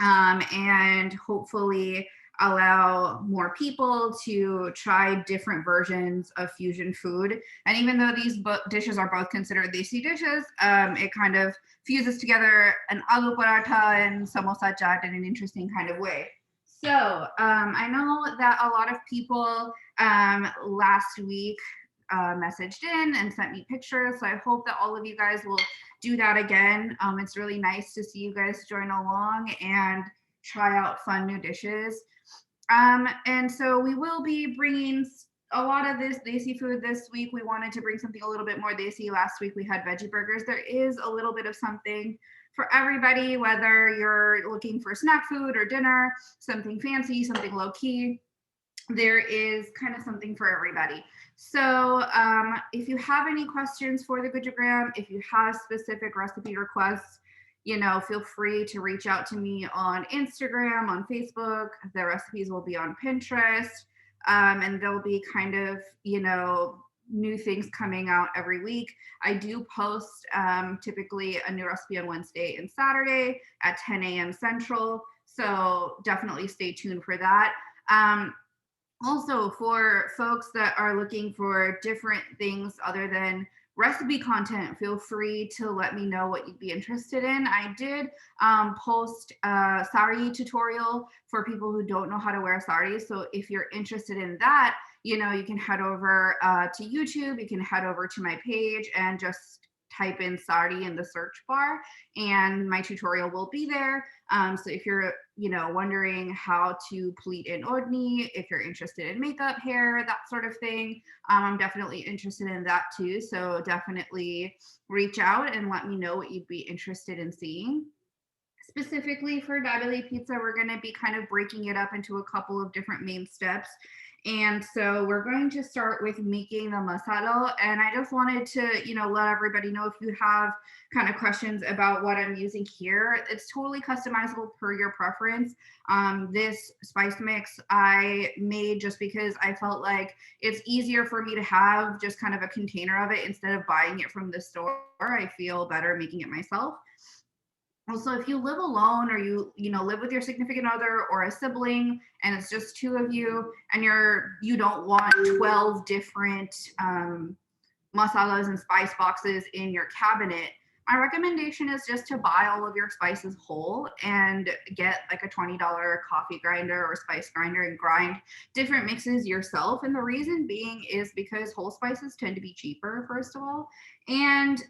and hopefully allow more people to try different versions of fusion food. And even though these dishes are both considered desi dishes, it kind of fuses together an aloo paratha and samosa chaat in an interesting kind of way. So I know that a lot of people last week messaged in and sent me pictures. So I hope that all of you guys will do that again. It's really nice to see you guys join along and try out fun new dishes. And so we will be bringing a lot of this desi food this week. We wanted to bring something a little bit more desi. Last week we had veggie burgers. There is a little bit of something for everybody, whether you're looking for snack food or dinner, something fancy, something low key. There is kind of something for everybody. So if you have any questions for the Gujagram, if you have specific recipe requests, feel free to reach out to me on Instagram, on Facebook. The recipes will be on Pinterest. And there'll be kind of, new things coming out every week. I do post typically a new recipe on Wednesday and Saturday at 10 a.m. Central. So definitely stay tuned for that. Also, for folks that are looking for different things other than recipe content, feel free to let me know what you'd be interested in. I did post a sari tutorial for people who don't know how to wear saris. So if you're interested in that, you can head over to YouTube, you can head over to my page and just type in sari in the search bar and my tutorial will be there. So if you're, wondering how to pleat an odni, if you're interested in makeup, hair, that sort of thing, I'm definitely interested in that too. So definitely reach out and let me know what you'd be interested in seeing. Specifically for Dabeli pizza, we're going to be kind of breaking it up into a couple of different main steps. And so we're going to start with making the masala. And I just wanted to, let everybody know if you have kind of questions about what I'm using here. It's totally customizable per your preference. This spice mix I made just because I felt like it's easier for me to have just kind of a container of it instead of buying it from the store. I feel better making it myself. Also, if you live alone or you live with your significant other or a sibling and it's just two of you and you don't want 12 different masalas and spice boxes in your cabinet, my recommendation is just to buy all of your spices whole and get like a $20 coffee grinder or spice grinder and grind different mixes yourself. And the reason being is because whole spices tend to be cheaper, first of all. And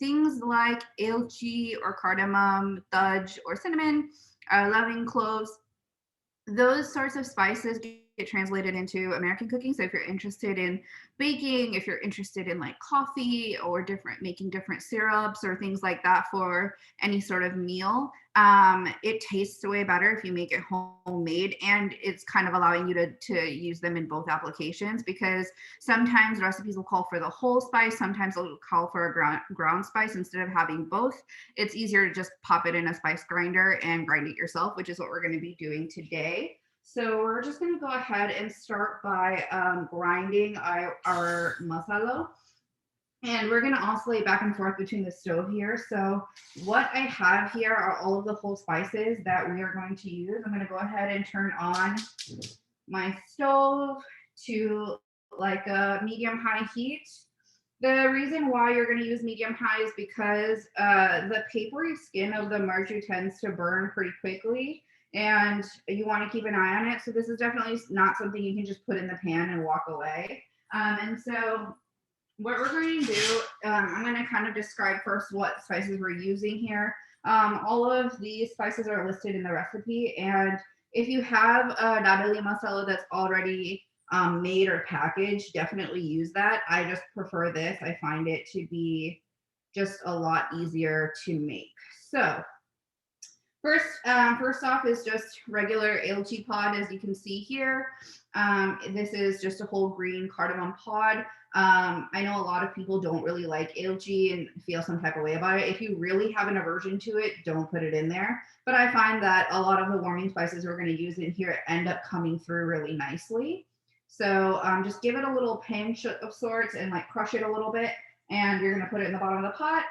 things like elchi or cardamom, thudge or cinnamon, loving cloves, those sorts of spices get translated into American cooking. So if you're interested in baking, if you're interested in like coffee or making different syrups or things like that for any sort of meal, it tastes way better if you make it homemade, and it's kind of allowing you to use them in both applications, because sometimes recipes will call for the whole spice, sometimes they'll call for a ground spice. Instead of having both, it's easier to just pop it in a spice grinder and grind it yourself, which is what we're going to be doing today. So we're just going to go ahead and start by grinding our masala. And we're going to oscillate back and forth between the stove here. So what I have here are all of the whole spices that we are going to use. I'm going to go ahead and turn on my stove to like a medium-high heat. The reason why you're going to use medium-high is because the papery skin of the marju tends to burn pretty quickly, and you want to keep an eye on it. So this is definitely not something you can just put in the pan and walk away. And so what we're going to do, I'm going to kind of describe first what spices we're using here. All of these spices are listed in the recipe, and if you have a Dabeli masala that's already made or packaged, definitely use that. I just prefer this. I find it to be just a lot easier to make. So first off is just regular elchi pod, as you can see here. This is just a whole green cardamom pod. I know a lot of people don't really like elchi and feel some type of way about it. If you really have an aversion to it, don't put it in there. But I find that a lot of the warming spices we're going to use in here end up coming through really nicely. So just give it a little pinch of sorts and like crush it a little bit. And you're going to put it in the bottom of the pot.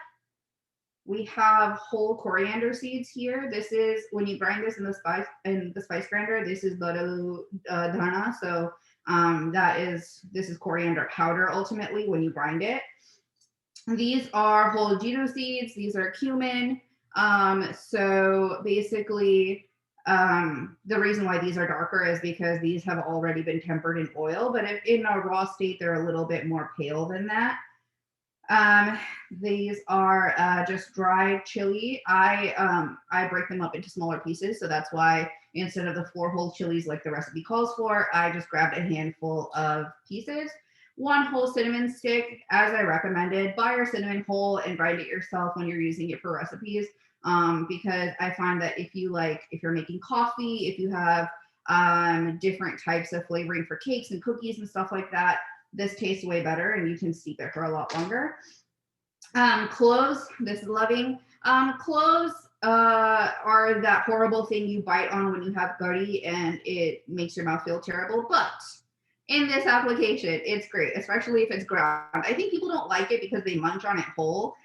We have whole coriander seeds here. This is when you grind this in the spice grinder. This is dhana. So this is coriander powder ultimately when you grind it. These are whole Jito seeds. These are cumin. So basically, the reason why these are darker is because these have already been tempered in oil, but if in a raw state, they're a little bit more pale than that. These are just dried chili. I break them up into smaller pieces, so that's why instead of the 4 whole chilies like the recipe calls for, I just grabbed a handful of pieces. 1 whole cinnamon stick, as I recommended. Buy your cinnamon whole and grind it yourself when you're using it for recipes. Because I find that if you're making coffee, if you have different types of flavoring for cakes and cookies and stuff like that, this tastes way better and you can steep it for a lot longer. Cloves, this is loving. Cloves are that horrible thing you bite on when you have gutty and it makes your mouth feel terrible. But in this application, it's great, especially if it's ground. I think people don't like it because they munch on it whole.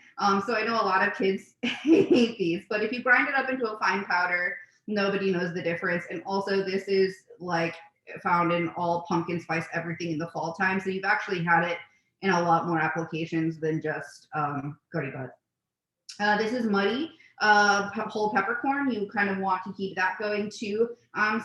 So I know a lot of kids hate these, but if you grind it up into a fine powder, nobody knows the difference. And also this is like found in all pumpkin spice everything in the fall time, so you've actually had it in a lot more applications than just gutty gut. This is muddy, whole peppercorn. You kind of want to keep that going too.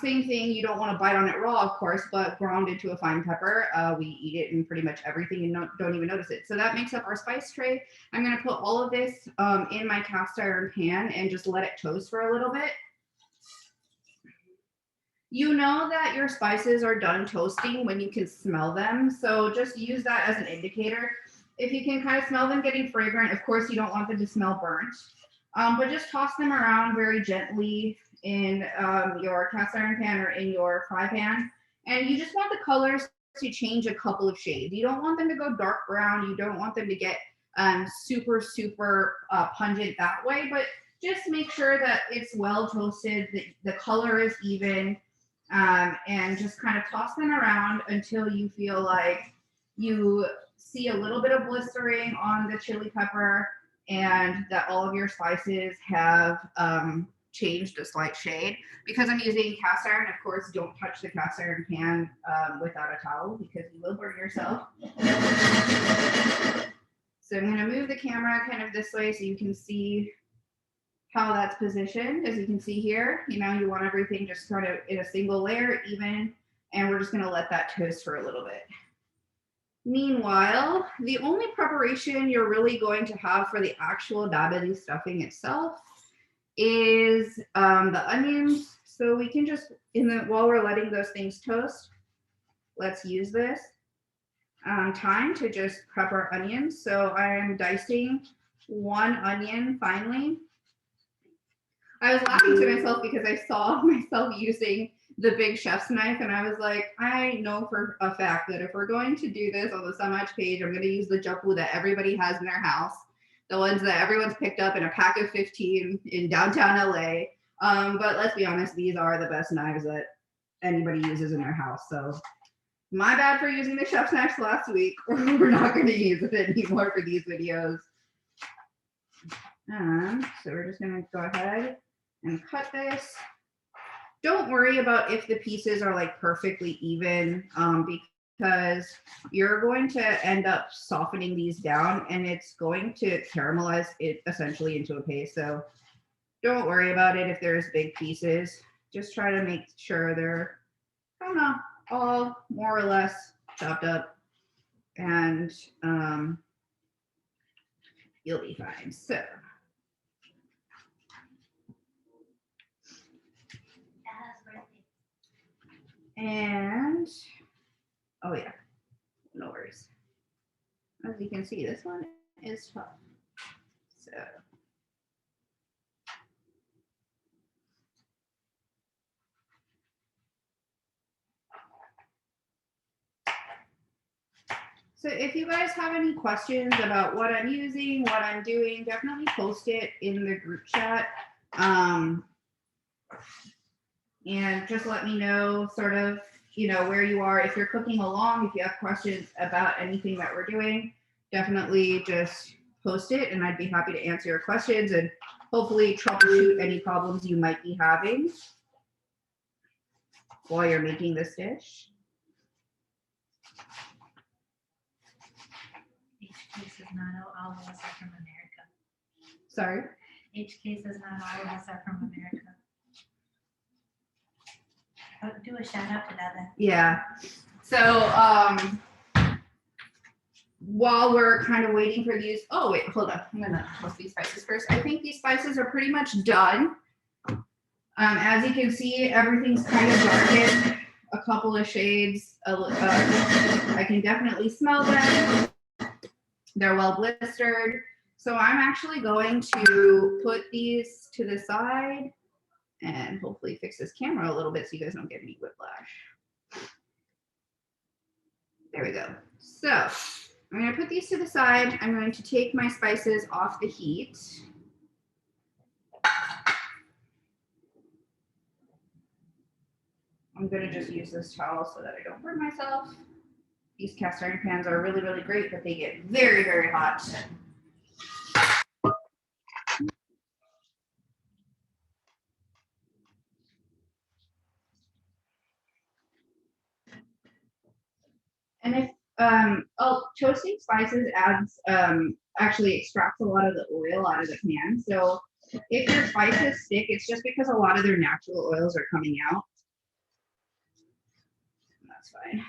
Same thing, you don't want to bite on it raw, of course, but ground into a fine pepper. We eat it in pretty much everything and don't even notice it. So that makes up our spice tray. I'm going to put all of this in my cast iron pan and just let it toast for a little bit. You know that your spices are done toasting when you can smell them. So just use that as an indicator. If you can kind of smell them getting fragrant, of course you don't want them to smell burnt, but just toss them around very gently in your cast iron pan or in your fry pan. And you just want the colors to change a couple of shades. You don't want them to go dark brown. You don't want them to get super pungent that way, but just make sure that it's well toasted, the color is even, and just kind of toss them around until you feel like you see a little bit of blistering on the chili pepper and that all of your spices have changed a slight shade. Because I'm using cast iron, of course, don't touch the cast iron pan without a towel because you will burn yourself. So I'm going to move the camera kind of this way so you can see how that's positioned. As you can see here, you want everything just sort of in a single layer, even, and we're just going to let that toast for a little bit. Meanwhile, the only preparation you're really going to have for the actual Dabeli stuffing itself is the onions. So we can just, while we're letting those things toast, let's use this time to just prep our onions. So I'm dicing 1 onion finely. I was laughing to myself because I saw myself using the big chef's knife, and I was like, I know for a fact that if we're going to do this on the Samaj page, I'm going to use the japu that everybody has in their house, the ones that everyone's picked up in a pack of 15 in downtown LA. But let's be honest, these are the best knives that anybody uses in their house. So my bad for using the chef's knife last week. We're not going to use it anymore for these videos. So we're just going to go ahead and cut this. Don't worry about if the pieces are like perfectly even, because you're going to end up softening these down and it's going to caramelize it essentially into a paste. So don't worry about it if there's big pieces. Just try to make sure they're, I don't know, all more or less chopped up, and you'll be fine. So. And, oh yeah, no worries. As you can see, this one is tough. So if you guys have any questions about what I'm using, what I'm doing, definitely post it in the group chat. And just let me know sort of, where you are. If you're cooking along, if you have questions about anything that we're doing, definitely just post it, and I'd be happy to answer your questions and hopefully troubleshoot any problems you might be having while you're making this dish. H case is not all of us are from America. Sorry? H case is not all of us are from America. Oh, do a shout out to that. Yeah. So while we're kind of waiting for these, oh wait, hold on. I'm gonna toast these spices first. I think these spices are pretty much done. As you can see, everything's kind of darkened a couple of shades. I can definitely smell them. They're well blistered. So I'm actually going to put these to the side and hopefully fix this camera a little bit so you guys don't get any whiplash. There we go. So I'm going to put these to the side. I'm going to take my spices off the heat. I'm going to just use this towel so that I don't burn myself. These cast iron pans are really, really great, but they get very, very hot. And if toasting spices adds actually extracts a lot of the oil out of the pan. So if your spices stick, it's just because a lot of their natural oils are coming out. That's fine.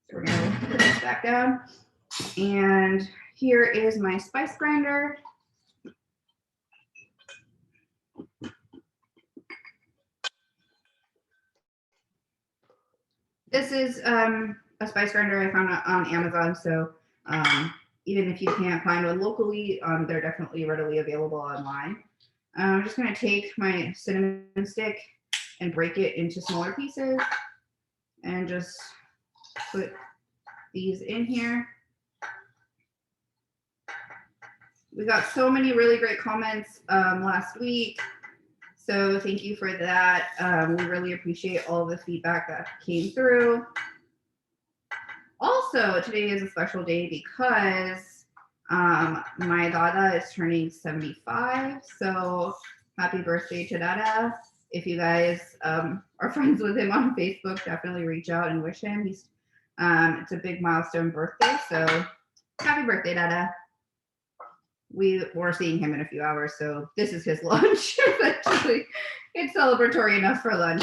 So we're gonna put this back down. And here is my spice grinder. This is a spice grinder I found on Amazon. So even if you can't find one locally, they're definitely readily available online. I'm just going to take my cinnamon stick and break it into smaller pieces and just put these in here. We got so many really great comments last week. So thank you for that. We really appreciate all the feedback that came through. Also, today is a special day because my Dada is turning 75. So happy birthday to Dada. If you guys are friends with him on Facebook, definitely reach out and wish him. It's a big milestone birthday. So happy birthday, Dada. We're seeing him in a few hours, so this is his lunch. Essentially, it's celebratory enough for lunch.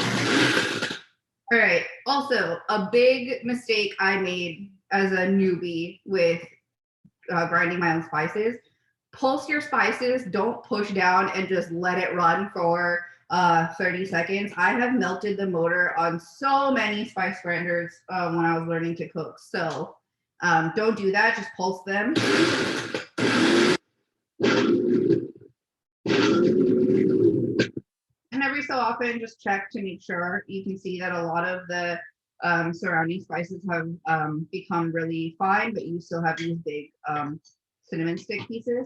All right. Also, a big mistake I made as a newbie with grinding my own spices. Pulse your spices. Don't push down and just let it run for 30 seconds. I have melted the motor on so many spice grinders when I was learning to cook. So don't do that. Just pulse them. And every so often, just check to make sure. You can see that a lot of the surrounding spices have become really fine, but you still have these big cinnamon stick pieces.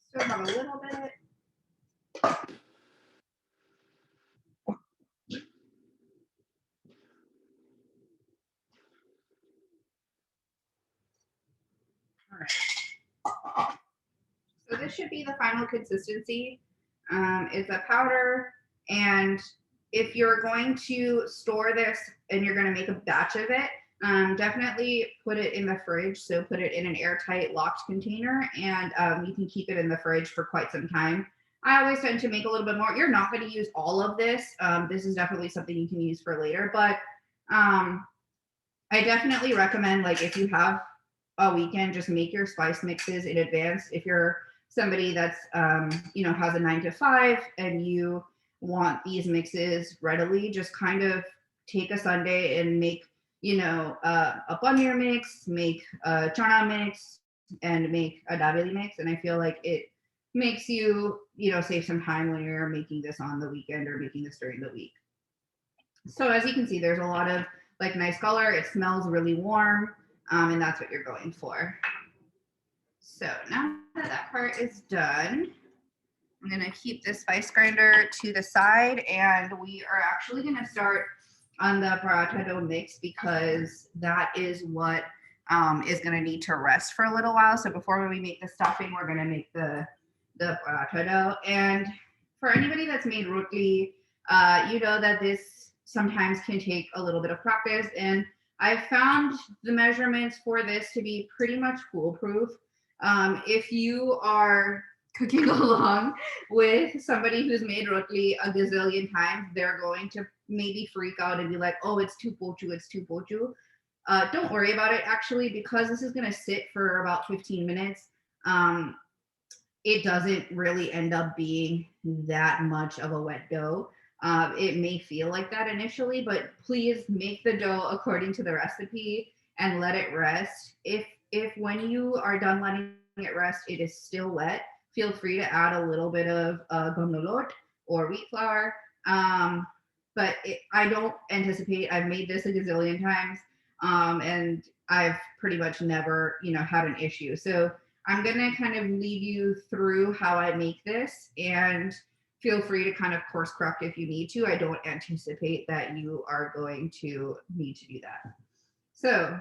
Still have a little bit. All right. So this should be the final consistency. It's a powder, and if you're going to store this and you're going to make a batch of it, definitely put it in the fridge. So put it in an airtight locked container, and you can keep it in the fridge for quite some time. I always tend to make a little bit more. You're not going to use all of this. This is definitely something you can use for later, but I definitely recommend, like, if you have a weekend, just make your spice mixes in advance. If you're somebody that's you know, has a 9 to 5 and you want these mixes readily, just kind of take a Sunday and make, you know, a paneer mix, make a chana mix, and make a Dabeli mix. And I feel like it makes you, you know, save some time when you're making this on the weekend or making this during the week. So as you can see, there's a lot of like nice color. It smells really warm, and that's what you're going for. So now that that part is done, I'm going to keep this spice grinder to the side, and we are actually going to start on the paratha dough mix because that is what is going to need to rest for a little while. So before we make the stuffing, we're going to make the paratha dough. And for anybody that's made rotli, you know that this sometimes can take a little bit of practice. And I've found the measurements for this to be pretty much foolproof. If you are cooking along with somebody who's made rotli a gazillion times, they're going to maybe freak out and be like, oh, it's too pochu, it's too pochu. Don't worry about it, actually, because this is going to sit for about 15 minutes. It doesn't really end up being that much of a wet dough. It may feel like that initially, but please make the dough according to the recipe and let it rest. If when you are done letting it rest, it is still wet, feel free to add a little bit of gomnolot or wheat flour. But I don't anticipate, I've made this a gazillion times, and I've pretty much never, had an issue. So I'm going to kind of lead you through how I make this, and feel free to kind of course correct if you need to. I don't anticipate that you are going to need to do that. So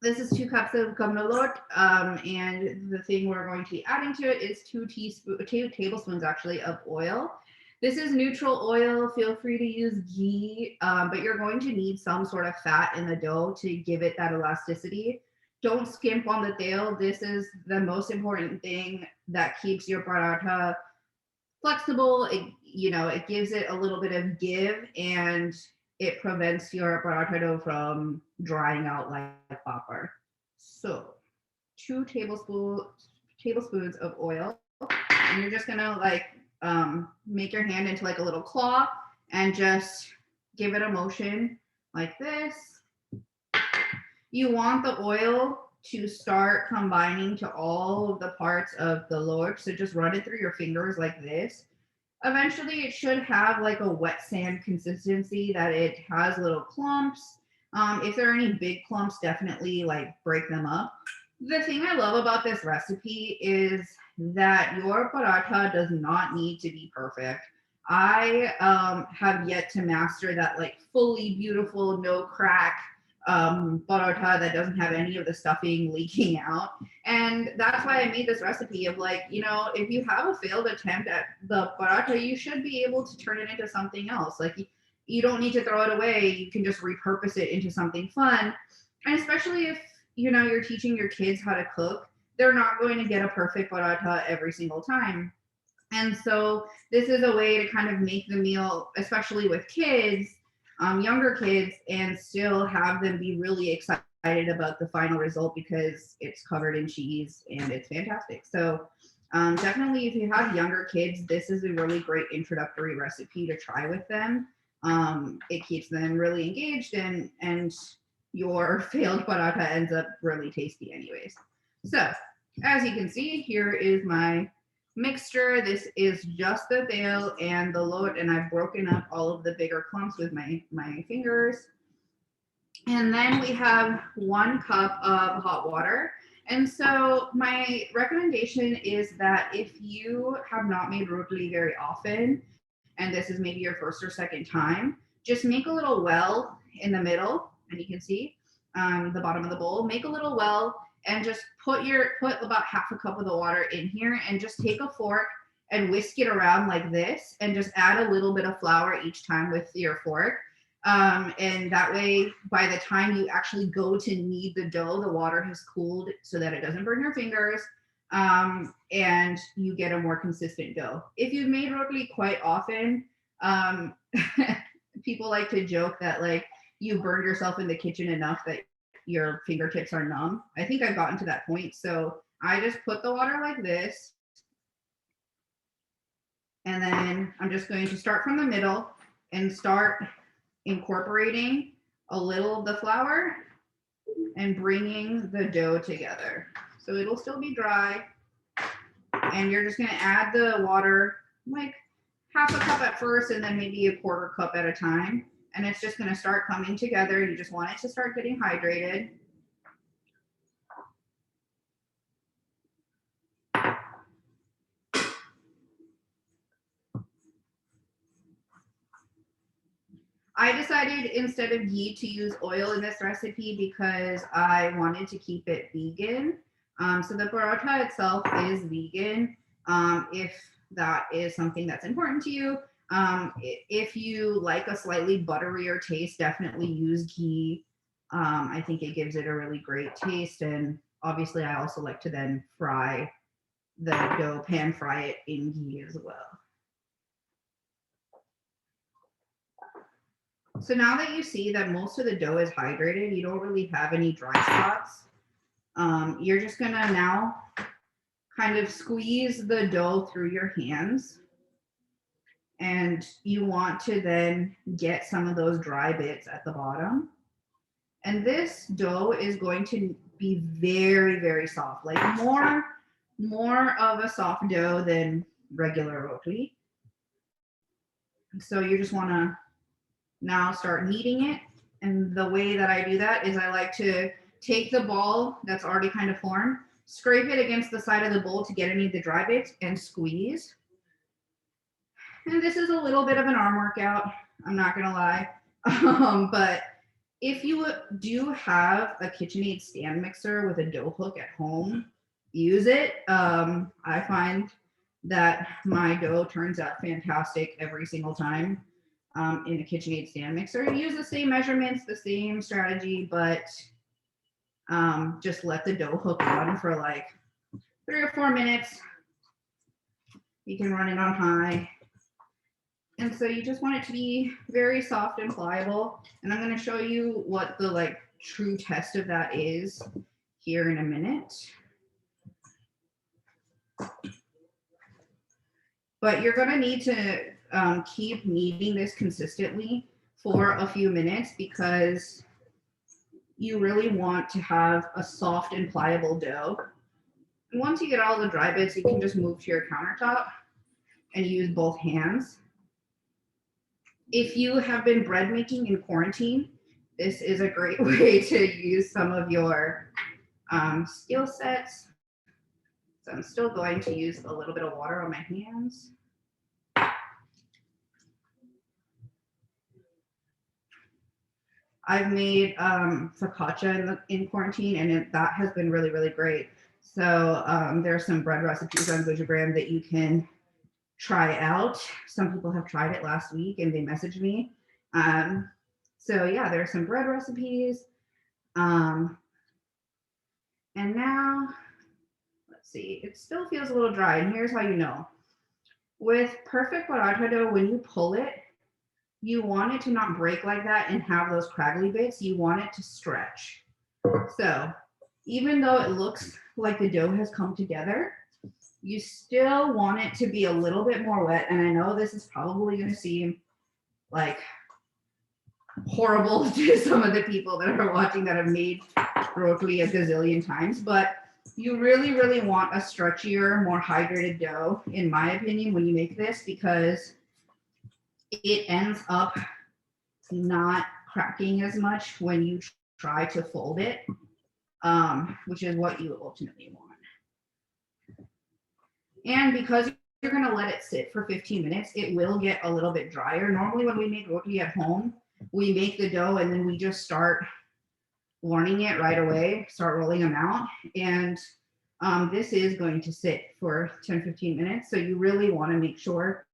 this is 2 cups of gomnolot, and the thing we're going to be adding to it is 2 tablespoons actually of oil. This is neutral oil. Feel free to use ghee, but you're going to need some sort of fat in the dough to give it that elasticity. Don't skimp on the tail. This is the most important thing that keeps your paratha flexible. It gives it a little bit of give, and it prevents your paratha dough from drying out like popper. So 2 tablespoons of oil, and you're just gonna make your hand into like a little claw and just give it a motion like this. You want the oil to start combining to all of the parts of the loaf. So just run it through your fingers like this. Eventually it should have like a wet sand consistency, that it has little clumps. If there are any big clumps, definitely like break them up. The thing I love about this recipe is that your paratha does not need to be perfect. I have yet to master that like fully beautiful, no crack paratha that doesn't have any of the stuffing leaking out. And that's why I made this recipe of like, if you have a failed attempt at the paratha, you should be able to turn it into something else. Like you don't need to throw it away. You can just repurpose it into something fun. And especially if, you're teaching your kids how to cook, they're not going to get a perfect paratha every single time. And so this is a way to kind of make the meal, especially with kids, younger kids, and still have them be really excited about the final result because it's covered in cheese and it's fantastic. So definitely, if you have younger kids, this is a really great introductory recipe to try with them. It keeps them really engaged, and your failed paratha ends up really tasty anyways. So as you can see, here is my mixture. This is just the tail and the lot, and I've broken up all of the bigger clumps with my fingers. And then we have 1 cup of hot water. And so my recommendation is that if you have not made rotli very often, and this is maybe your first or second time, just make a little well in the middle, and you can see the bottom of the bowl. Make a little well and just put about half a cup of the water in here, and just take a fork and whisk it around like this, and just add a little bit of flour each time with your fork. And that way, by the time you actually go to knead the dough, the water has cooled so that it doesn't burn your fingers, and you get a more consistent dough. If you've made rotli quite often, people like to joke that like you burned yourself in the kitchen enough that your fingertips are numb. I think I've gotten to that point. So I just put the water like this, and then I'm just going to start from the middle and start incorporating a little of the flour and bringing the dough together. So it'll still be dry, and you're just going to add the water like half a cup at first, and then maybe a quarter cup at a time. And it's just going to start coming together. You just want it to start getting hydrated. I decided instead of ghee to use oil in this recipe because I wanted to keep it vegan. So the paratha itself is vegan. If that is something that's important to you, if you like a slightly butterier taste, definitely use ghee. I think it gives it a really great taste. And obviously, I also like to then fry the dough, pan fry it in ghee as well. So now that you see that most of the dough is hydrated, you don't really have any dry spots. You're just gonna now kind of squeeze the dough through your hands. And you want to then get some of those dry bits at the bottom. And this dough is going to be very, very soft, like more of a soft dough than regular roti. So you just want to now start kneading it. And the way that I do that is I like to take the ball that's already kind of formed, scrape it against the side of the bowl to get any of the dry bits, and squeeze. And this is a little bit of an arm workout, I'm not gonna lie. But if you do have a KitchenAid stand mixer with a dough hook at home, use it. I find that my dough turns out fantastic every single time in a KitchenAid stand mixer. Use the same measurements, the same strategy, but just let the dough hook run for like 3 or 4 minutes. You can run it on high. And so you just want it to be very soft and pliable. And I'm going to show you what the like true test of that is here in a minute. But you're going to need to keep kneading this consistently for a few minutes because you really want to have a soft and pliable dough. And once you get all the dry bits, you can just move to your countertop and use both hands. If you have been bread making in quarantine, this is a great way to use some of your skill sets. So I'm still going to use a little bit of water on my hands. I've made focaccia in quarantine, and that has been really, really great. So there are some bread recipes on Gujagram that you can try out. Some people have tried it last week and they messaged me. So yeah, there are some bread recipes. And now, let's see, it still feels a little dry. And here's how you know. With perfect paratha dough, when you pull it, you want it to not break like that and have those craggly bits. You want it to stretch. So even though it looks like the dough has come together, you still want it to be a little bit more wet. And I know this is probably going to seem like horrible to some of the people that are watching that have made roti a gazillion times, but you really, really want a stretchier, more hydrated dough, in my opinion, when you make this, because it ends up not cracking as much when you try to fold it, which is what you ultimately want. And because you're going to let it sit for 15 minutes, it will get a little bit drier. Normally when we make roti at home, we make the dough and then we just start learning it right away, start rolling them out. And this is going to sit for 10-15 minutes. So you really want to make sure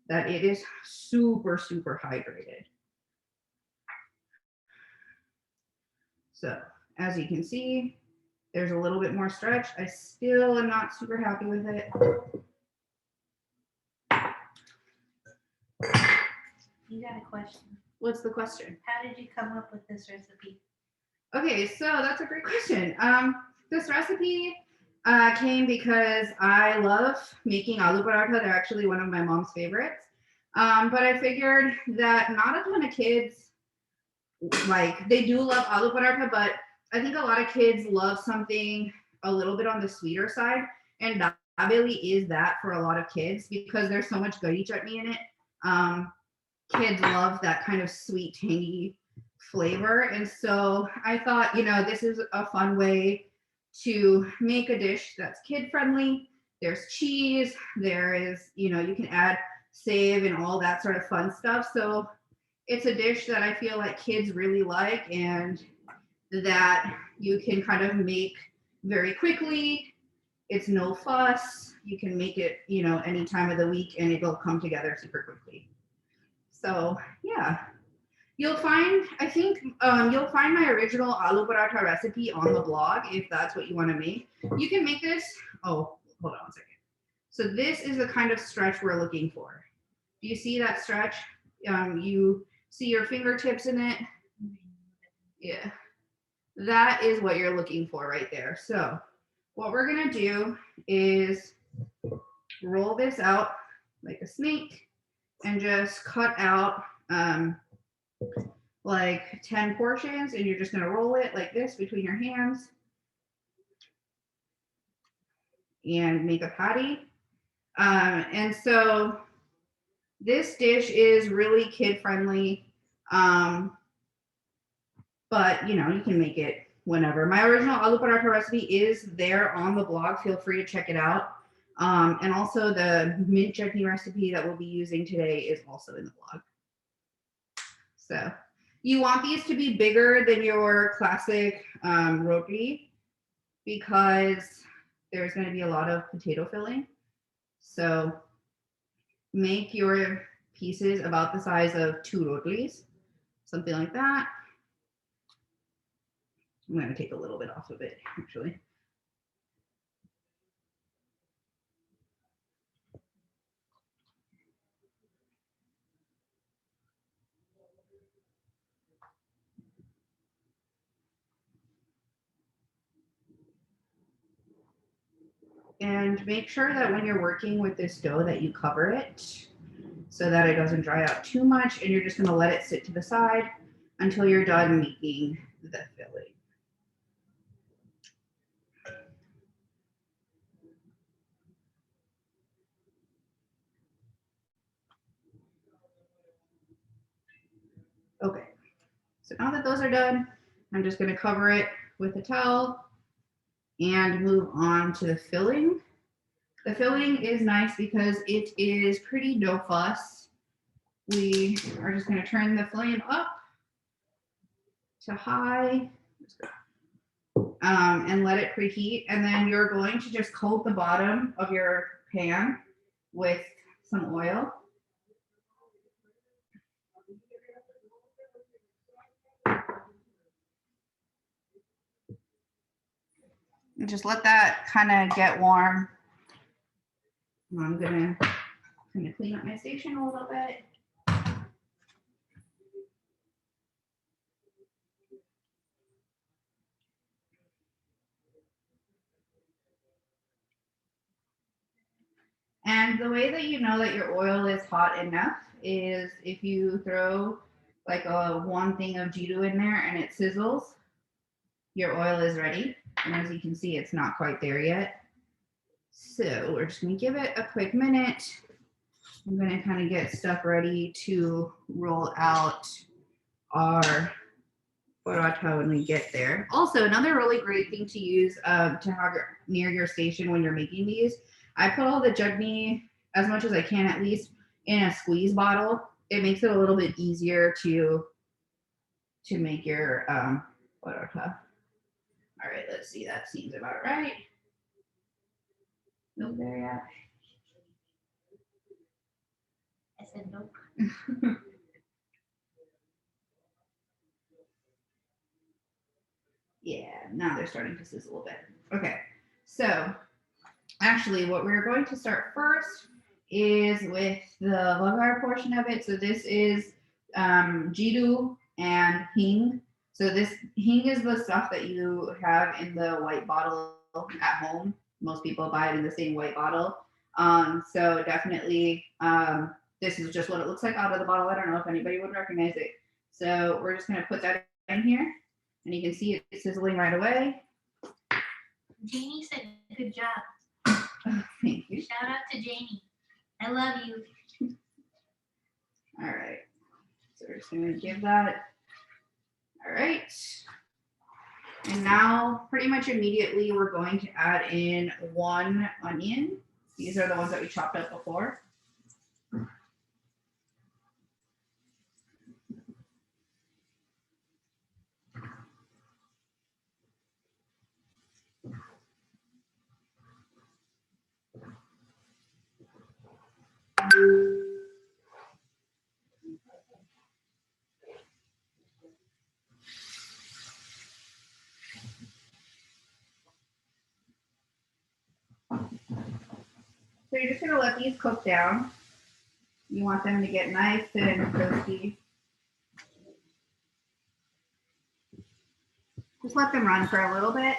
that it is super, super hydrated. So as you can see, there's a little bit more stretch. I still am not super happy with it. You got a question. What's the question? How did you come up with this recipe? Okay, so that's a great question. This recipe came because I love making aloo paratha. They're actually one of my mom's favorites. But I figured that not a ton of kids, like, they do love aloo paratha, but I think a lot of kids love something a little bit on the sweeter side. And Dabeli is that for a lot of kids because there's so much gari chutney in it. Kids love that kind of sweet, tangy flavor. And so I thought, this is a fun way to make a dish that's kid friendly. There's cheese, there is, you can add save and all that sort of fun stuff. So it's a dish that I feel like kids really like and that you can kind of make very quickly. It's no fuss. You can make it, you know, any time of the week and it'll come together super quickly. So yeah, you'll find, I think you'll find my original aloo paratha recipe on the blog if that's what you want to make. You can make this, oh, hold on one second. So this is the kind of stretch we're looking for. Do you see that stretch? You see your fingertips in it? Yeah, that is what you're looking for right there. So what we're gonna do is roll this out like a snake and just cut out like 10 portions, and you're just gonna roll it like this between your hands and make a patty. And so this dish is really kid friendly, but you know, you can make it whenever. My original aloo paratha recipe is there on the blog. Feel free to check it out. And also the mint chutney recipe that we'll be using today is also in the blog. So you want these to be bigger than your classic roti because there's going to be a lot of potato filling. So make your pieces about the size of 2 rotis, something like that. I'm going to take a little bit off of it, actually. And make sure that when you're working with this dough that you cover it so that it doesn't dry out too much, and you're just going to let it sit to the side until you're done making the filling. Okay, so now that those are done, I'm just going to cover it with a towel and move on to the filling. The filling is nice because it is pretty no fuss. We are just going to turn the flame up to high and let it preheat. And then you're going to just coat the bottom of your pan with some oil. And just let that kind of get warm. I'm gonna kind of clean up my station a little bit. And the way that you know that your oil is hot enough is if you throw like one thing of jidu in there and it sizzles, your oil is ready. And as you can see, it's not quite there yet. So we're just gonna give it a quick minute. I'm gonna kind of get stuff ready to roll out our paratha when we get there. Also, another really great thing to use to have near your station when you're making these, I put all the chutney, as much as I can at least, in a squeeze bottle. It makes it a little bit easier to make your paratha. All right, let's see. That seems about right. Nope, there yet. I said nope. Yeah, now they're starting to sizzle a bit. Okay, so actually what we're going to start first is with the vagar portion of it. So this is jidu and hing. So this hing is the stuff that you have in the white bottle at home. Most people buy it in the same white bottle. So definitely, this is just what it looks like out of the bottle. I don't know if anybody would recognize it. So we're just gonna put that in here, and you can see it sizzling right away. Janie said, good job. Oh, thank you. Shout out to Janie. I love you. All right. So we're just going to give that. All right. And now pretty much immediately we're going to add in 1 onion. These are the ones that we chopped up before. you're just gonna let these cook down. You want them to get nice and toasty. Just let them run for a little bit.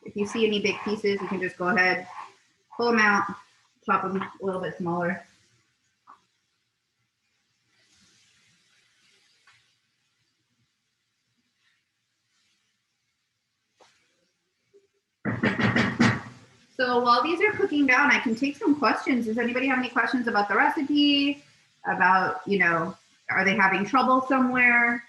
If you see any big pieces, you can just go ahead, pull them out, chop them a little bit smaller. So while these are cooking down, I can take some questions. Does anybody have any questions about the recipe? About, you know, are they having trouble somewhere?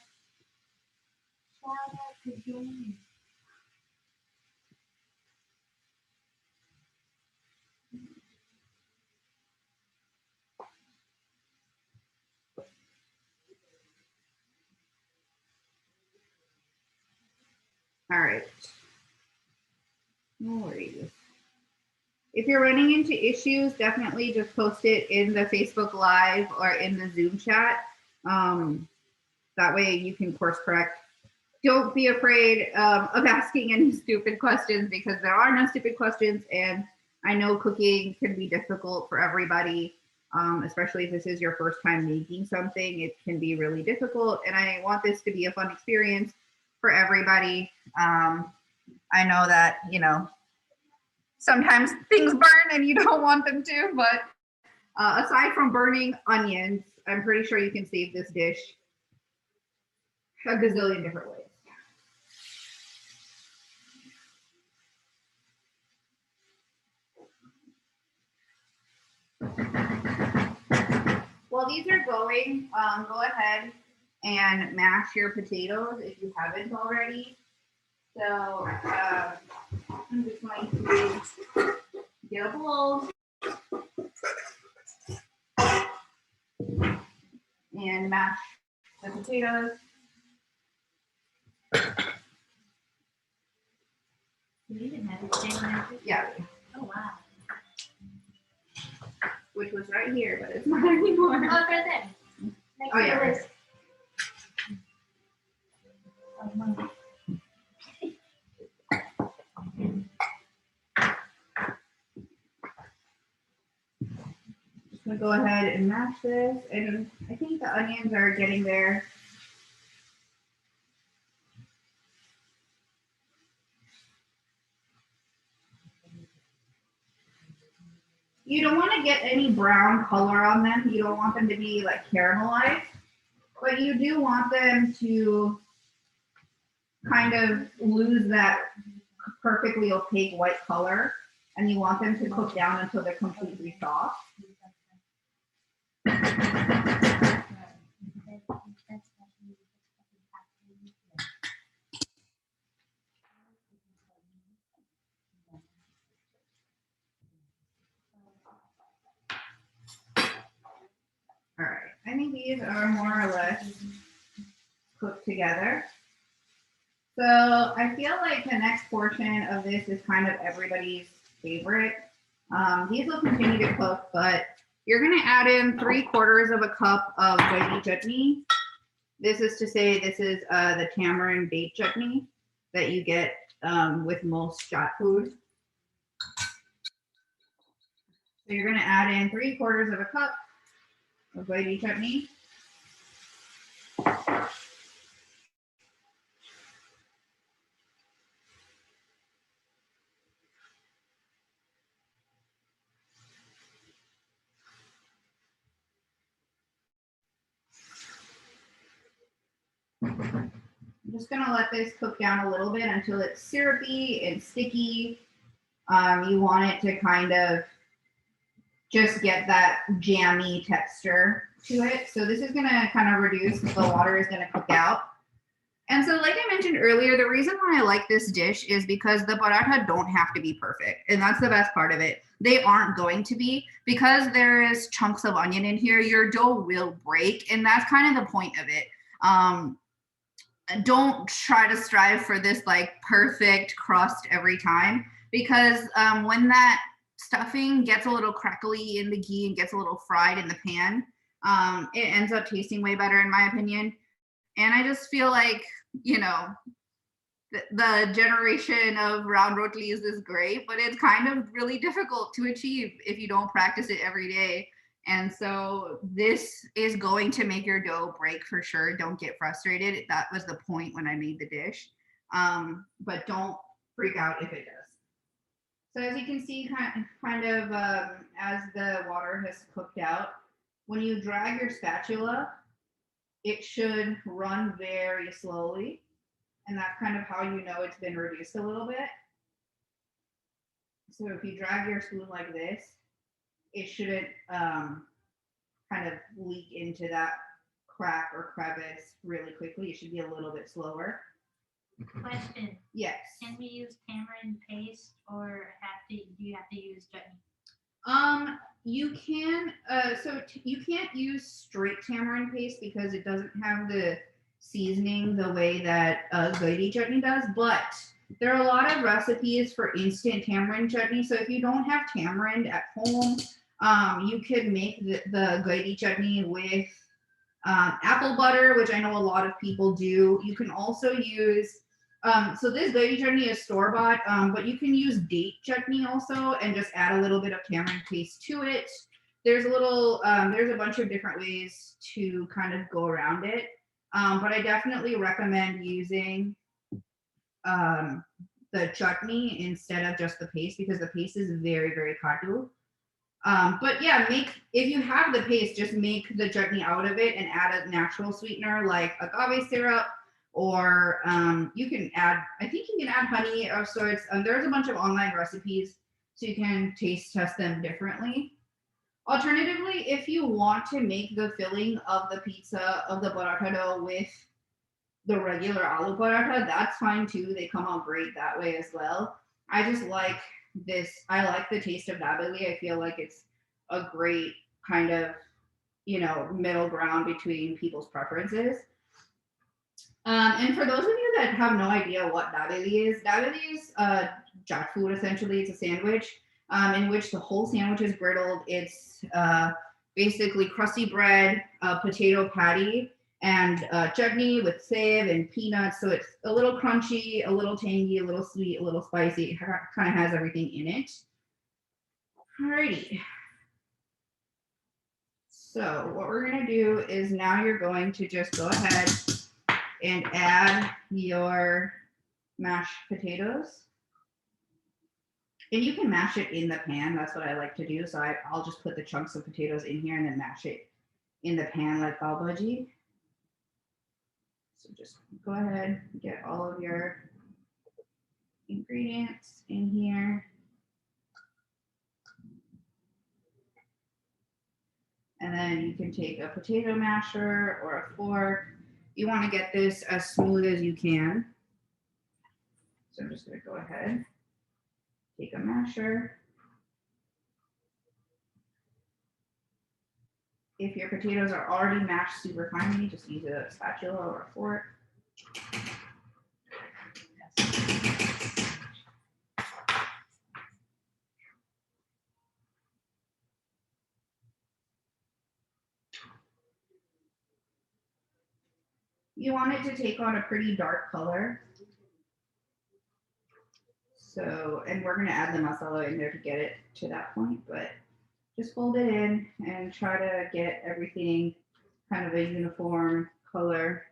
All right. No worries. If you're running into issues, definitely just post it in the Facebook Live or in the Zoom chat. That way you can course correct. Don't be afraid of asking any stupid questions, because there are no stupid questions. And I know cooking can be difficult for everybody, especially if this is your first time making something. It can be really difficult. And I want this to be a fun experience for everybody. I know that, you know, sometimes things burn and you don't want them to, but aside from burning onions, I'm pretty sure you can save this dish a gazillion different ways. While these are going, go ahead and mash your potatoes if you haven't already. So I'm just going to get a bowl and mash the potatoes. You didn't have it standing there. Yeah. Oh wow. Which was right here, but it's not anymore. Oh, it's right there. Next Oh, yeah. to the list. Oh, no. Just gonna go ahead and mash this, and I think the onions are getting there. You don't want to get any brown color on them. You don't want them to be like caramelized, but you do want them to kind of lose that perfectly opaque white color, and you want them to cook down until they're completely soft. All right, I think these are more or less cooked together. So I feel like the next portion of this is kind of everybody's favorite. These will continue to cook, but you're gonna add in 3/4 of a cup of white chutney. This is to say, this is the tamarind date chutney that you get with most shot food. So you're gonna add in 3/4 of a cup of white chutney. I'm just gonna let this cook down a little bit until it's syrupy and sticky. You want it to kind of just get that jammy texture to it. So this is gonna kind of reduce, the water is gonna cook out. And so like I mentioned earlier, the reason why I like this dish is because the paratha don't have to be perfect. And that's the best part of it. They aren't going to be, because there is chunks of onion in here, your dough will break. And that's kind of the point of it. Don't try to strive for this like perfect crust every time, because when that stuffing gets a little crackly in the ghee and gets a little fried in the pan, it ends up tasting way better in my opinion. And I just feel like, you know, the generation of round rotis is great, but it's kind of really difficult to achieve if you don't practice it every day. And so this is going to make your dough break for sure. Don't get frustrated. That was the point when I made the dish. But don't freak out if it does. So as you can see, kind of as the water has cooked out, when you drag your spatula, it should run very slowly. And that's kind of how you know it's been reduced a little bit. So if you drag your spoon like this, it shouldn't kind of leak into that crack or crevice really quickly. It should be a little bit slower. Question. Yes. Can we use tamarind paste or do you have to use chutney? You can, you can't use straight tamarind paste because it doesn't have the seasoning the way that goiti chutney does, but there are a lot of recipes for instant tamarind chutney. So if you don't have tamarind at home, you could make the goiti chutney with apple butter, which I know a lot of people do. You can also use, so this goiti chutney is store-bought, but you can use date chutney also and just add a little bit of tamarind paste to it. There's a bunch of different ways to kind of go around it. But I definitely recommend using the chutney instead of just the paste because the paste is very, very katu. But yeah, if you have the paste, just make the chutney out of it and add a natural sweetener like agave syrup, or you can add, I think you can add honey of sorts. There's a bunch of online recipes so you can taste test them differently. Alternatively, if you want to make the filling of the pizza of the paratha dough with the regular aloo paratha, that's fine too. They come out great that way as well. I just like this. I like the taste of dabeli. I feel like it's a great kind of, middle ground between people's preferences. And for those of you that have no idea what dabeli is jat food essentially. It's a sandwich in which the whole sandwich is griddled. It's basically crusty bread, potato patty, and chutney with sev and peanuts. So it's a little crunchy, a little tangy, a little sweet, a little spicy. It kind of has everything in it. Alrighty. So what we're going to do is now you're going to just go ahead and add your mashed potatoes. And you can mash it in the pan. That's what I like to do. So I'll just put the chunks of potatoes in here and then mash it in the pan like pav bhaji. So just go ahead and get all of your ingredients in here. And then you can take a potato masher or a fork. You want to get this as smooth as you can. So I'm just going to go ahead, take a masher. If your potatoes are already mashed super finely, just use a spatula or a fork. You want it to take on a pretty dark color. So, and we're going to add the masala in there to get it to that point, but just fold it in and try to get everything kind of a uniform color.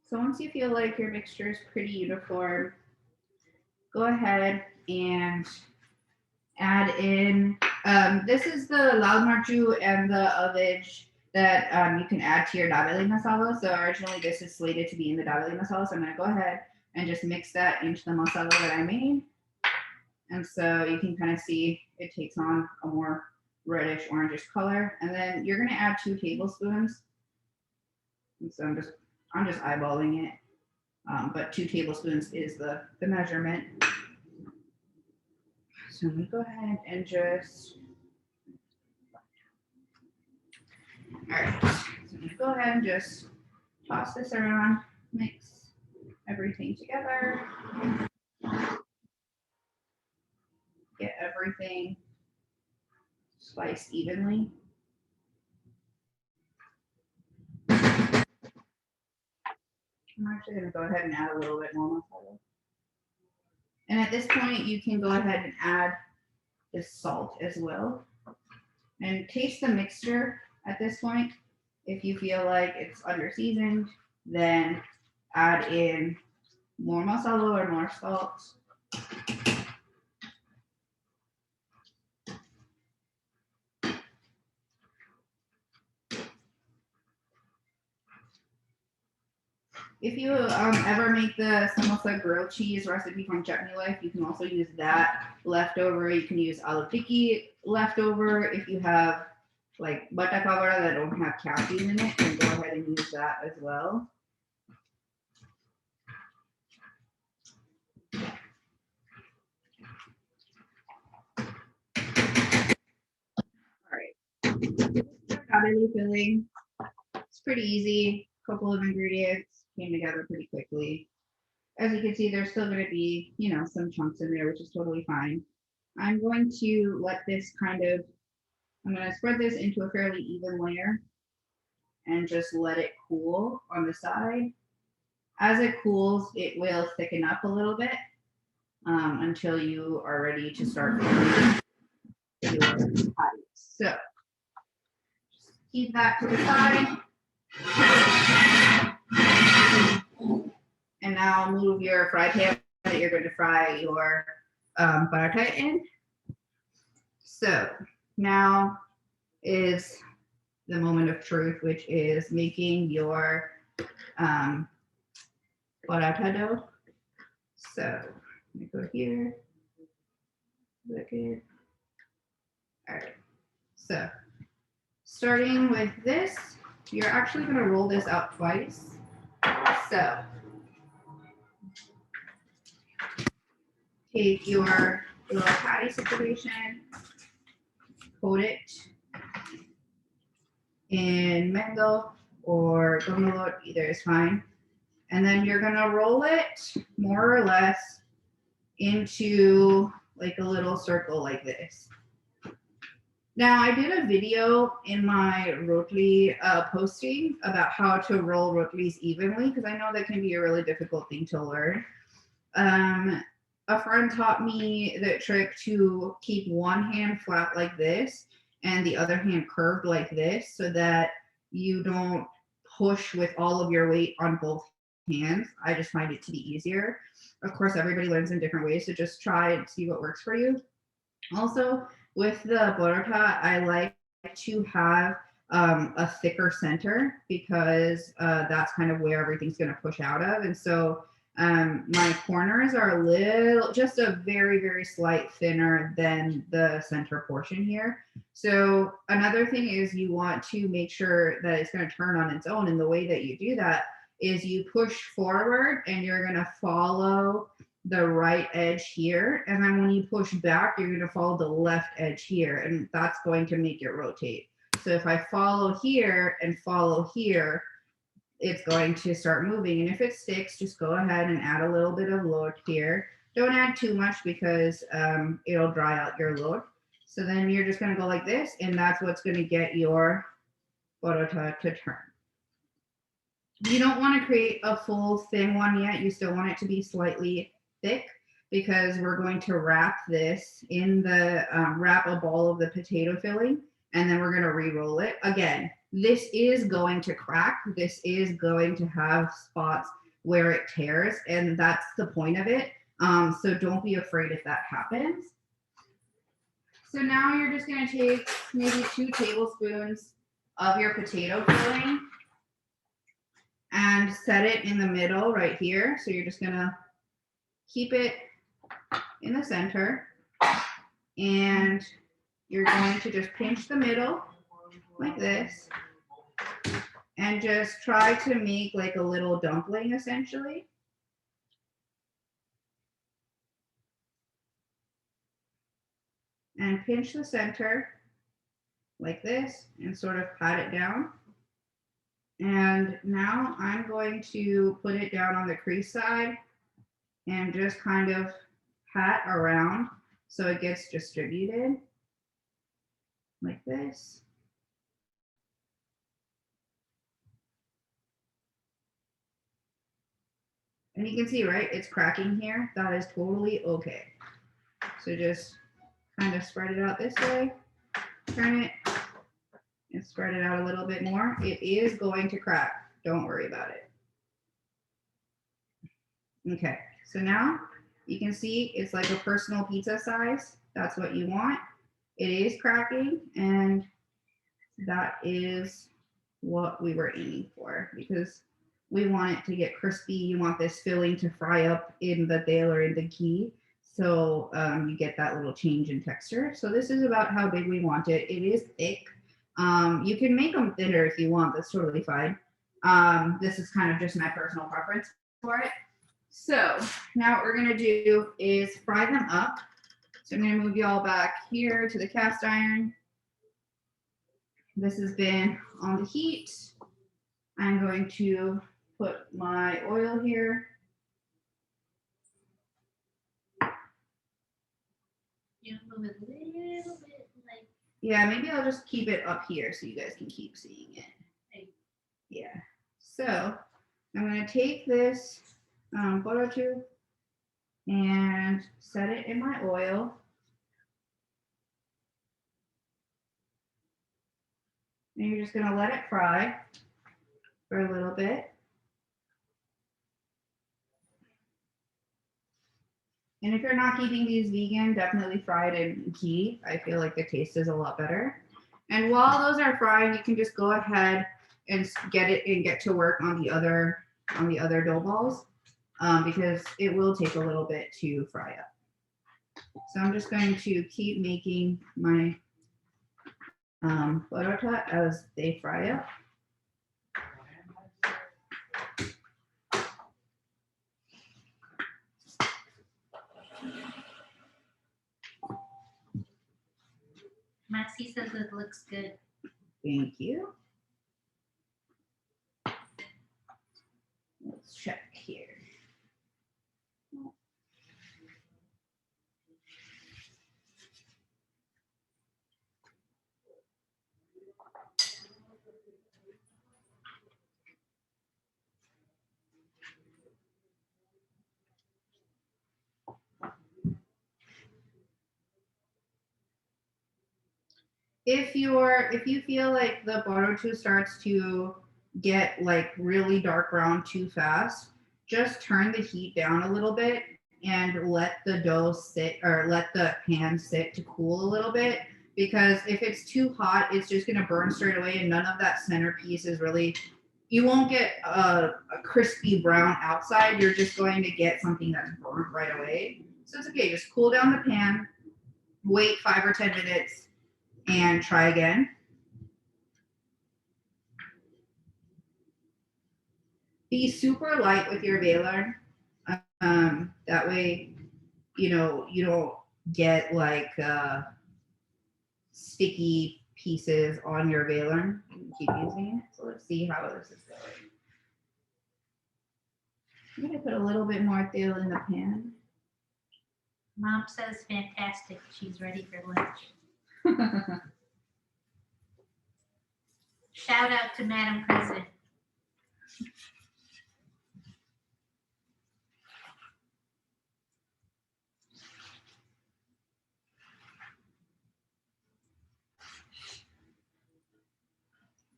So once you feel like your mixture is pretty uniform, go ahead and add in, this is the lal marchu and the avij that you can add to your dabeli masala. So originally this is slated to be in the dabeli masala. So I'm gonna go ahead and just mix that into the masala that I made. And so you can kind of see it takes on a more reddish orangish color. And then you're gonna add 2 tablespoons. And so I'm just eyeballing it. But 2 tablespoons is the measurement. So I'm gonna go ahead and just All right, so I'm gonna go ahead and just toss this around, mix everything together, get everything spiced evenly. I'm actually gonna go ahead and add a little bit more masala. And at this point, you can go ahead and add the salt as well. And taste the mixture at this point. If you feel like it's under seasoned, then add in more masala or more salt. If you ever make the samosa grilled cheese recipe from Chutney Life, you can also use that leftover. You can use aloo tikki leftover. If you have like bata kavara that don't have caffeine in it, then go ahead and use that as well. All right. Dabeli filling. It's pretty easy. A couple of ingredients came together pretty quickly. As you can see, there's still going to be, some chunks in there, which is totally fine. I'm going to let this I'm going to spread this into a fairly even layer and just let it cool on the side. As it cools, it will thicken up a little bit until you are ready to start making your patties. So keep that to the side. And now move your fry pan that you're going to fry your paratha in. So now is the moment of truth, which is making your paratha dough. So let me go here. Look it. All right. So starting with this, you're actually going to roll this out twice. So take your little patty situation, coat it in mango or gomolot, either is fine. And then you're gonna roll it more or less into like a little circle like this. Now I did a video in my rotli posting about how to roll rotlis evenly, because I know that can be a really difficult thing to learn. A friend taught me the trick to keep one hand flat like this and the other hand curved like this so that you don't push with all of your weight on both hands. I just find it to be easier. Of course, everybody learns in different ways, so just try and see what works for you. Also, with the paratha, I like to have a thicker center because that's kind of where everything's going to push out of. And so my corners are just a very, very slight thinner than the center portion here. So another thing is you want to make sure that it's going to turn on its own. And the way that you do that is you push forward and you're going to follow the right edge here. And then when you push back, you're going to follow the left edge here. And that's going to make it rotate. So if I follow here and follow here, it's going to start moving. And if it sticks, just go ahead and add a little bit of load here. Don't add too much because it'll dry out your load. So then you're just going to go like this, and that's what's going to get your paratha to turn. You don't want to create a full thin one yet. You still want it to be slightly thick because we're going to wrap this in the wrap a ball of the potato filling, and then we're going to re-roll it. Again, this is going to crack. This is going to have spots where it tears, and that's the point of it. So don't be afraid if that happens. So now you're just going to take maybe 2 tablespoons of your potato filling and set it in the middle right here. So you're just going to keep it in the center, and you're going to just pinch the middle like this and just try to make like a little dumpling essentially. And pinch the center like this and sort of pat it down. And now I'm going to put it down on the crease side and just kind of pat around so it gets distributed like this. And you can see, right, it's cracking here. That is totally okay. So just kind of spread it out this way, turn it, and spread it out a little bit more. It is going to crack. Don't worry about it. Okay, so now you can see it's like a personal pizza size. That's what you want. It is cracking, and that is what we were aiming for because we want it to get crispy. You want this filling to fry up in the tail or in the ghee. So you get that little change in texture. So this is about how big we want it. It is thick. You can make them thinner if you want. That's totally fine. This is kind of just my personal preference for it. So now what we're going to do is fry them up. So I'm going to move you all back here to the cast iron. This has been on the heat. I'm going to put my oil here. You move it a little bit, like. Yeah, maybe I'll just keep it up here so you guys can keep seeing it. Okay. Yeah. So I'm going to take this photo tube and set it in my oil. And you're just going to let it fry for a little bit. And if you're not keeping these vegan, definitely fry it in ghee. I feel like the taste is a lot better. And while those are frying, you can just go ahead and get to work on the other dough balls because it will take a little bit to fry up. So I'm just going to keep making my paratha as they fry up. Maxie says it looks good. Thank you. Let's check here. If you feel like the paratha starts to get like really dark brown too fast, just turn the heat down a little bit and let the dough sit or let the pan sit to cool a little bit because if it's too hot, it's just going to burn straight away and none of that centerpiece is really, you won't get a crispy brown outside. You're just going to get something that's burnt right away. So it's okay. Just cool down the pan, wait 5 or 10 minutes and try again. Be super light with your veiler. That way, you don't get like sticky pieces on your veiler. Keep using it. So let's see how this is going. I'm gonna put a little bit more tail in the pan. Mom says fantastic. She's ready for lunch. Shout out to Madam President.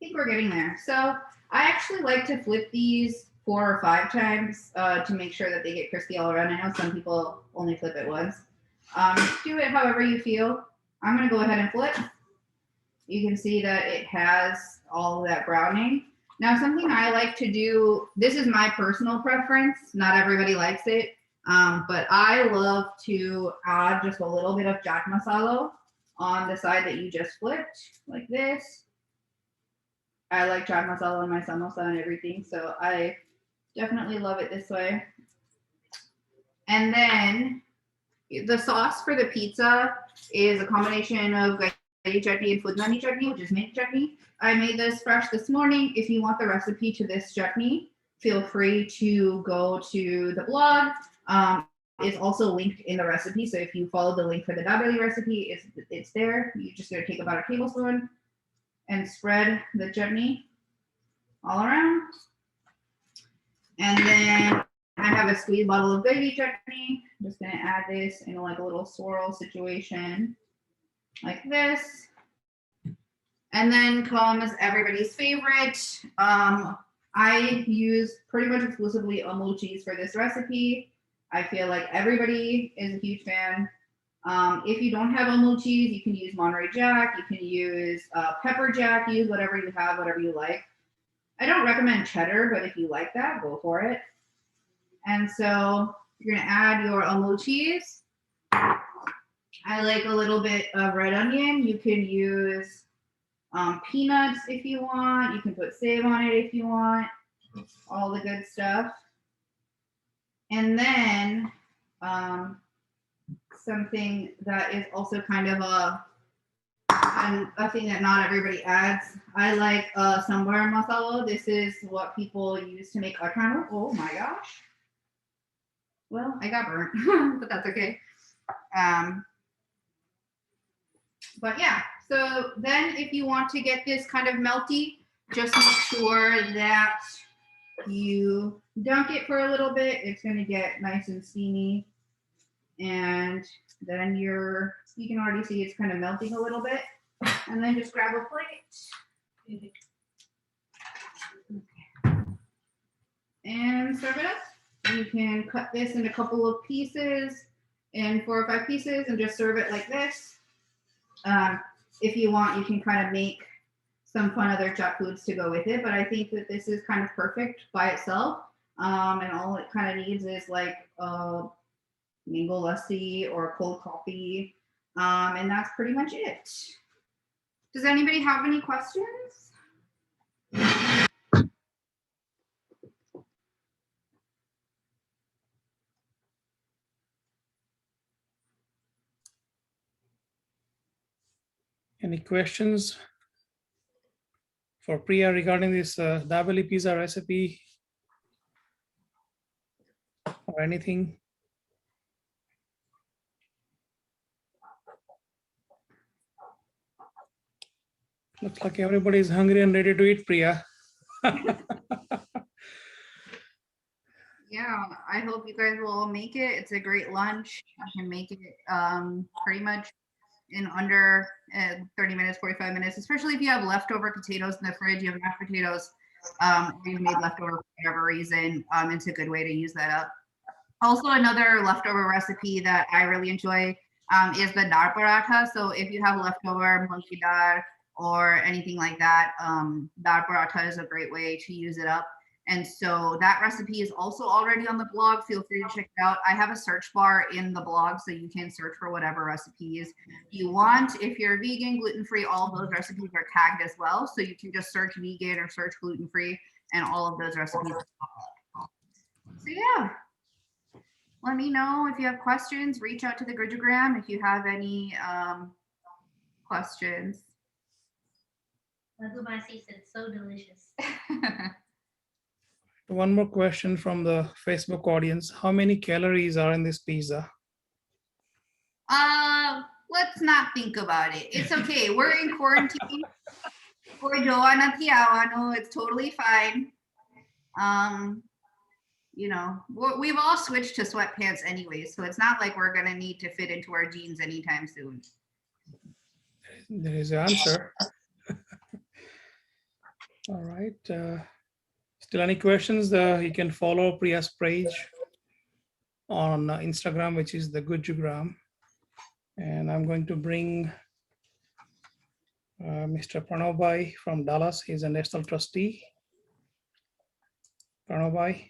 I think we're getting there. So I actually like to flip these 4 or 5 times to make sure that they get crispy all around. I know some people only flip it once. Do it however you feel. I'm going to go ahead and flip. You can see that it has all of that browning. Now, something I like to do, this is my personal preference. Not everybody likes it, but I love to add just a little bit of chaat masala on the side that you just flipped, like this. I like chaat masala on my samosa and everything, so I definitely love it this way. And then the sauce for the pizza is a combination of chutney and fudmani chutney, which is mint chutney. I made this fresh this morning. If you want the recipe to this chutney, feel free to go to the blog. It's also linked in the recipe. So if you follow the link for the Dabeli recipe, it's there. You're just going to take about a tablespoon and spread the chutney all around. And then I have a squeezed bottle of gravy chutney. I'm just going to add this in like a little swirl situation like this. And then comes everybody's favorite. I use pretty much exclusively Amul cheese for this recipe. I feel like everybody is a huge fan. If you don't have Amul cheese, you can use Monterey Jack. You can use pepper jack. Use whatever you have, whatever you like. I don't recommend cheddar, but if you like that, go for it. And so you're going to add your Amul cheese. I like a little bit of red onion. You can use peanuts if you want. You can put save on it if you want. All the good stuff. And then something that is also kind of a thing that not everybody adds. I like sambar masala. This is what people use to make achana. Oh my gosh. Well, I got burnt, but that's okay. But yeah, so then if you want to get this kind of melty, just make sure that you dunk it for a little bit. It's going to get nice and steamy. And then you can already see it's kind of melting a little bit. And then just grab a plate. Okay. And serve it up. You can cut this in a couple of pieces, in 4 or 5 pieces, and just serve it like this. If you want, you can kind of make some fun other chat foods to go with it, but I think that this is kind of perfect by itself. And all it kind of needs is like mango lassi or cold coffee. And that's pretty much it. Does anybody have any questions? Any questions for Priya regarding this Dabeli pizza recipe or anything? Looks like everybody is hungry and ready to eat, Priya. Yeah, I hope you guys will make it. It's a great lunch. You can make it pretty much in under 30 minutes, 45 minutes, especially if you have leftover potatoes in the fridge, you have mashed potatoes, or you've made leftover for whatever reason. It's a good way to use that up. Also, another leftover recipe that I really enjoy is the dal paratha. So if you have leftover monkey dal or anything like that, dal paratha is a great way to use it up. And so that recipe is also already on the blog. Feel free to check it out. I have a search bar in the blog so you can search for whatever recipes you want. If you're vegan, gluten-free, all of those recipes are tagged as well. So you can just search vegan or search gluten-free and all of those recipes pop up. So yeah, let me know if you have questions. Reach out to the Gridjagram if you have any questions. Madhumasi said so delicious. One more question from the Facebook audience. How many calories are in this pizza? Let's not think about it. It's okay. We're in quarantine. It's totally fine. You know, we've all switched to sweatpants anyway, so it's not like we're gonna need to fit into our jeans anytime soon. There is the answer. All right. Still any questions? You can follow Priya's page on Instagram, which is the Gujjugram. And I'm going to bring Mr. Pranobhai from Dallas. He's a national trustee. Pranobhai.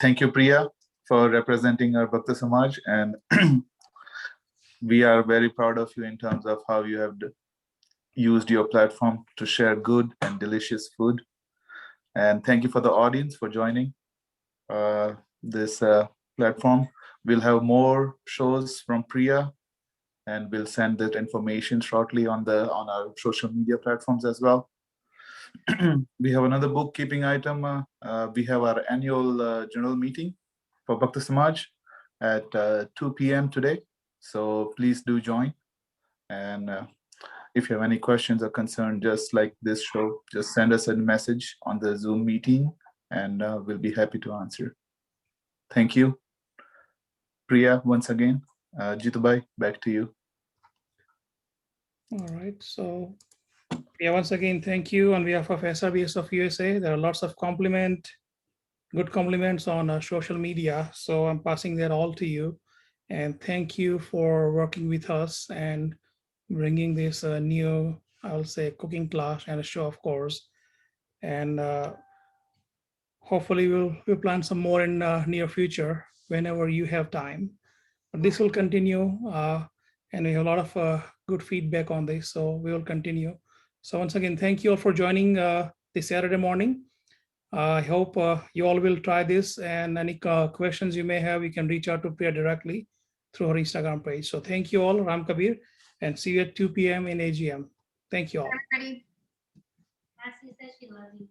Thank you, Priya, for representing our Bhakta Samaj. And we are very proud of you in terms of how you have used your platform to share good and delicious food. And thank you for the audience for joining this platform. We'll have more shows from Priya and we'll send that information shortly on our social media platforms as well. We have another bookkeeping item. We have our annual general meeting for Bhakta Samaj at 2 p.m. today. So please do join. And if you have any questions or concerns, just like this show, just send us a message on the Zoom meeting and we'll be happy to answer. Thank you. Priya, once again, Jitubai, back to you. All right. So yeah, once again, thank you on behalf of SRBS of USA. There are lots of good compliments on social media. So I'm passing that all to you. And thank you for working with us and bringing this new, I'll say, cooking class and a show, of course. And hopefully we'll plan some more in near future whenever you have time. But this will continue, and we have a lot of good feedback on this, so we will continue. So once again, thank you all for joining this Saturday morning. I hope you all will try this, and any questions you may have, you can reach out to Priya directly through her Instagram page. So thank you all, Ram Kabir, and see you at 2 p.m. in AGM. Thank you all. Everybody. Cassie says she loves you.